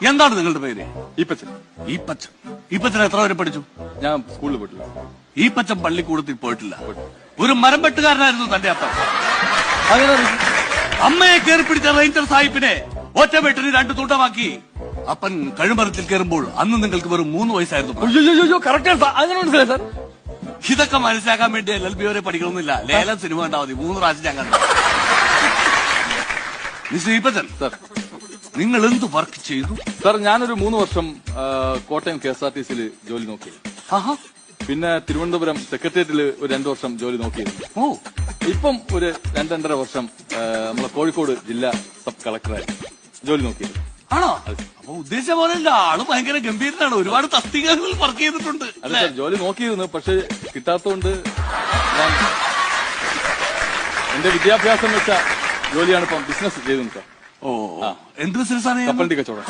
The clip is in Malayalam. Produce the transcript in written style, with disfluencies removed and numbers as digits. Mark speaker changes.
Speaker 1: എന്താണ് നിങ്ങളുടെ പേര്?
Speaker 2: ഈപ്പച്ചൻ.
Speaker 1: ഈപ്പച്ചൻ. ഈപ്പച്ചൻ എത്ര വരെ പഠിച്ചു?
Speaker 2: ഞാൻ സ്കൂളിൽ പോയിട്ടില്ല.
Speaker 1: ഈപ്പച്ചൻ പള്ളിക്കൂടത്തിൽ പോയിട്ടില്ല. ഒരു മരം വെട്ടുകാരനായിരുന്നു തന്റെ അപ്പൻ.
Speaker 2: അങ്ങനെ
Speaker 1: അമ്മയെ കയറി പിടിച്ച റേഞ്ചർ സാഹിബിനെ ഒറ്റ വെട്ടിന് 2 തുണ്ടമാക്കി അപ്പൻ കഴുമരത്തിൽ കയറുമ്പോൾ അന്ന് നിങ്ങൾക്ക് വെറും 3 വയസ്സായിരുന്നു.
Speaker 2: കറക്റ്റ് അങ്ങനെ മനസ്സിലായി സാർ.
Speaker 1: ഇതൊക്കെ മനസ്സിലാക്കാൻ വേണ്ടി LLB വരെ പഠിക്കണമെന്നില്ല. ലേലം സിനിമ കണ്ടാൽ മതി. 3 പ്രാവശ്യം ഞാൻ കണ്ടു. മിസ്റ്റർ ഈപ്പച്ചൻ
Speaker 2: സാർ,
Speaker 1: നിങ്ങൾ എന്ത് വർക്ക് ചെയ്തു?
Speaker 2: സാർ ഞാനൊരു 3 വർഷം കോട്ടയം KSRTCയിൽ ജോലി നോക്കി.
Speaker 1: ആഹാ.
Speaker 2: പിന്നെ തിരുവനന്തപുരം സെക്രട്ടേറിയറ്റിൽ ഒരു 2 വർഷം ജോലി നോക്കിയിരുന്നു.
Speaker 1: ഓ.
Speaker 2: ഇപ്പം ഒരു 2-2.5 വർഷം നമ്മളെ കോഴിക്കോട് ജില്ലാ സബ് കളക്ടറായി ജോലി നോക്കിയിരുന്നു.
Speaker 1: ആണോ? അപ്പൊ ഉദ്ദേശിച്ച പോലെ ആള് ഭയങ്കര ഗംഭീരനാണ്. ഒരുപാട് തസ്തികകളിൽ വർക്ക് ചെയ്തിട്ടുണ്ട്.
Speaker 2: അല്ല സാർ, ജോലി നോക്കിയിരുന്നു, പക്ഷെ കിട്ടാത്തതുകൊണ്ട് ഞാൻ എന്റെ വിദ്യാഭ്യാസം വെച്ച ജോലിയാണ് ഇപ്പം ബിസിനസ് ചെയ്തത് സാർ.
Speaker 1: ഓ, എന്ത് ബിസിനസ്സാണ്?
Speaker 2: കപ്പലണ്ടി കച്ചവടം.